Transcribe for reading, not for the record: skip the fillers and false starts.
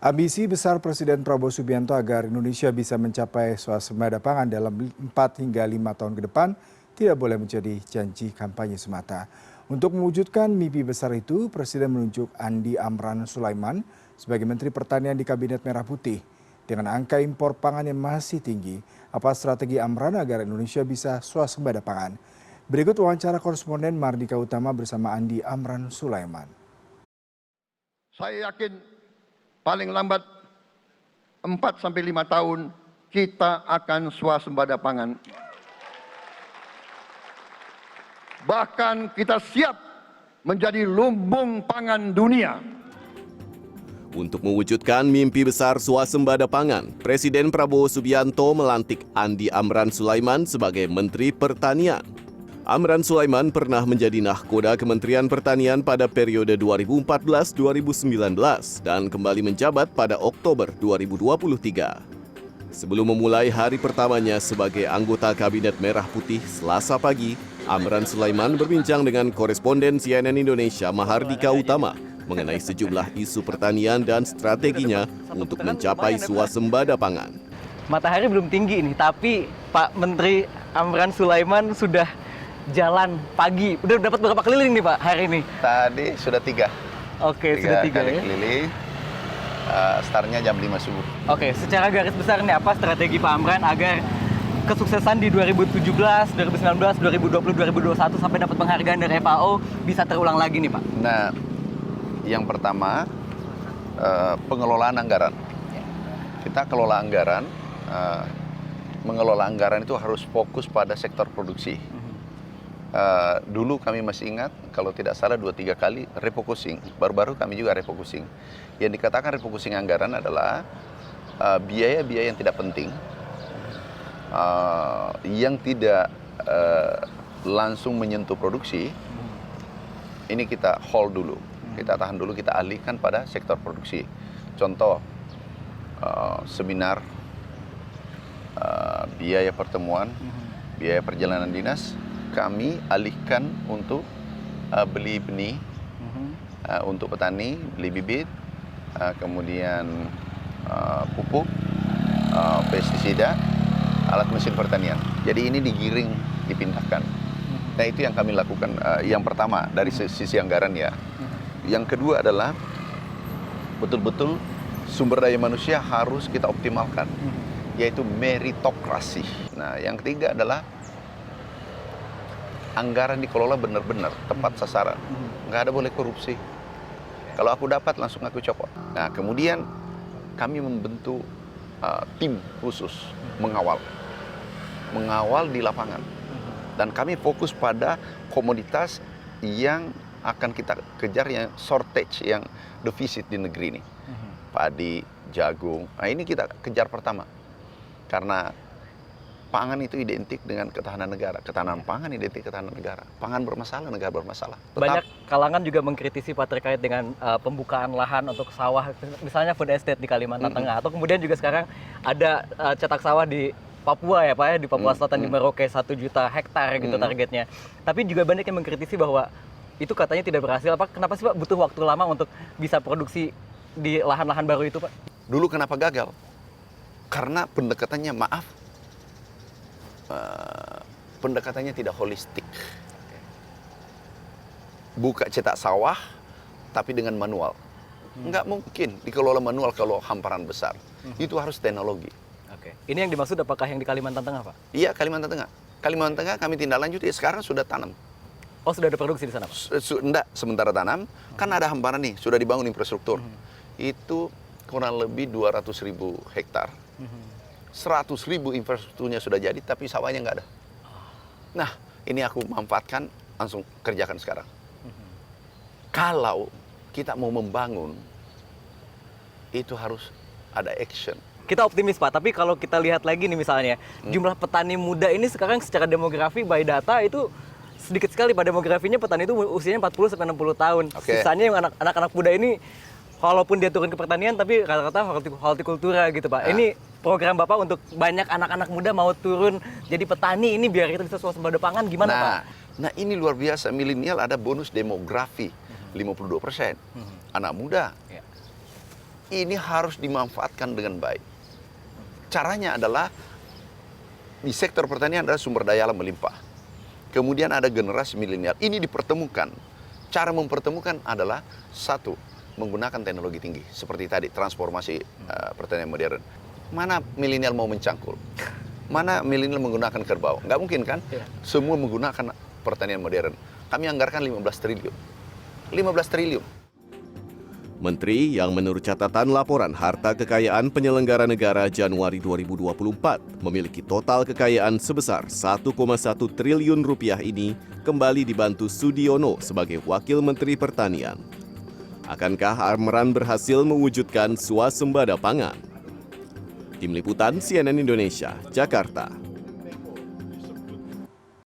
Ambisi besar Presiden Prabowo Subianto agar Indonesia bisa mencapai swasembada pangan dalam 4 hingga 5 tahun ke depan tidak boleh menjadi janji kampanye semata. Untuk mewujudkan mimpi besar itu, Presiden menunjuk Andi Amran Sulaiman sebagai Menteri Pertanian di Kabinet Merah Putih. Dengan angka impor pangan yang masih tinggi, apa strategi Amran agar Indonesia bisa swasembada pangan? Berikut wawancara koresponden Mardika Utama bersama Andi Amran Sulaiman. Saya yakin paling lambat 4-5 tahun kita akan swasembada pangan. Bahkan kita siap menjadi lumbung pangan dunia. Untuk mewujudkan mimpi besar swasembada pangan, Presiden Prabowo Subianto melantik Andi Amran Sulaiman sebagai Menteri Pertanian. Amran Sulaiman pernah menjadi nahkoda Kementerian Pertanian pada periode 2014-2019 dan kembali menjabat pada Oktober 2023. Sebelum memulai hari pertamanya sebagai anggota Kabinet Merah Putih Selasa pagi, Amran Sulaiman berbincang dengan koresponden CNN Indonesia Mahardika Utama mengenai sejumlah isu pertanian dan strateginya untuk mencapai swasembada pangan. Matahari belum tinggi ini, tapi Pak Menteri Amran Sulaiman sudah jalan pagi. Udah dapat berapa keliling nih Pak hari ini? Tadi sudah 3. Oke, sudah 3 kali ya. keliling. Startnya jam 5 subuh. Oke, secara garis besar nih apa strategi Pak Amran agar kesuksesan di 2017, 2019, 2020, 2021 sampai dapat penghargaan dari FAO bisa terulang lagi nih Pak? Nah, yang pertama pengelolaan anggaran. Kita kelola anggaran, mengelola anggaran itu harus fokus pada sektor produksi. Dulu kami masih ingat, kalau tidak salah 2-3 kali refocusing. Baru-baru kami juga refocusing. Yang dikatakan refocusing anggaran adalah biaya-biaya yang tidak penting, yang tidak langsung menyentuh produksi. Ini kita hold dulu, kita tahan dulu, kita alihkan pada sektor produksi. Contoh, seminar, biaya pertemuan, biaya perjalanan dinas, kami alihkan untuk beli benih untuk petani, beli bibit, kemudian pupuk, pestisida, alat mesin pertanian. Jadi ini digiring, dipindahkan. Nah itu yang kami lakukan, yang pertama dari sisi anggaran ya. Yang kedua adalah betul-betul sumber daya manusia harus kita optimalkan, yaitu meritokrasi. Nah yang ketiga adalah anggaran dikelola benar-benar tepat sasaran, nggak ada boleh korupsi. Kalau aku dapat langsung aku copot. Nah kemudian kami membentuk tim khusus mengawal di lapangan, dan kami fokus pada komoditas yang akan kita kejar, yang shortage, yang defisit di negeri ini, padi, jagung. Nah ini kita kejar pertama, karena pangan itu identik dengan ketahanan negara. Ketahanan pangan identik ketahanan negara. Pangan bermasalah, negara bermasalah. Banyak kalangan juga mengkritisi Pak terkait dengan pembukaan lahan untuk sawah, misalnya food estate di Kalimantan Tengah. Atau kemudian juga sekarang ada cetak sawah di Papua ya Pak ya, di Papua Selatan di Merauke 1 juta hektar gitu targetnya. Tapi juga banyak yang mengkritisi bahwa itu katanya tidak berhasil. Kenapa sih Pak butuh waktu lama untuk bisa produksi di lahan-lahan baru itu Pak? Dulu kenapa gagal? Karena pendekatannya, pendekatannya tidak holistik. Buka cetak sawah, tapi dengan manual. Nggak mungkin dikelola manual kalau hamparan besar. Itu harus teknologi. Oke. Ini yang dimaksud apakah yang di Kalimantan Tengah Pak? Iya, Kalimantan Tengah. Kalimantan Tengah kami tindak lanjut, ya sekarang sudah tanam. Oh sudah ada produksi di sana Pak? Enggak, sementara tanam, kan ada hamparan nih, sudah dibangun infrastruktur. Itu kurang lebih 200.000 hektar. 100.000 infrastrukturnya sudah jadi, tapi sawahnya nggak ada. Nah, ini aku manfaatkan, langsung kerjakan sekarang. Kalau kita mau membangun, itu harus ada action. Kita optimis Pak, tapi kalau kita lihat lagi nih misalnya, jumlah petani muda ini sekarang secara demografi by data itu sedikit sekali Pak. Demografinya petani itu usianya 40-60 tahun. Sisanya yang anak-anak muda ini, walaupun dia turun ke pertanian, tapi rata-rata hortikultura gitu Pak. Ini program Bapak untuk banyak anak-anak muda mau turun jadi petani ini biar kita bisa swasembada pangan gimana Pak? Nah ini luar biasa, milenial ada bonus demografi 52%. Anak muda. ini harus dimanfaatkan dengan baik. Caranya adalah di sektor pertanian adalah sumber daya alam melimpah. Kemudian ada generasi milenial. Ini dipertemukan. Cara mempertemukan adalah satu, menggunakan teknologi tinggi. Seperti tadi, transformasi pertanian modern. Mana milenial mau mencangkul? Mana milenial menggunakan kerbau? Nggak mungkin kan? Semua menggunakan pertanian modern. Kami anggarkan 15 triliun. 15 triliun. Menteri yang menurut catatan laporan harta kekayaan penyelenggara negara Januari 2024 memiliki total kekayaan sebesar 1,1 triliun rupiah ini kembali dibantu Sudiono sebagai Wakil Menteri Pertanian. Akankah Amran berhasil mewujudkan swasembada pangan? Tim Liputan CNN Indonesia, Jakarta.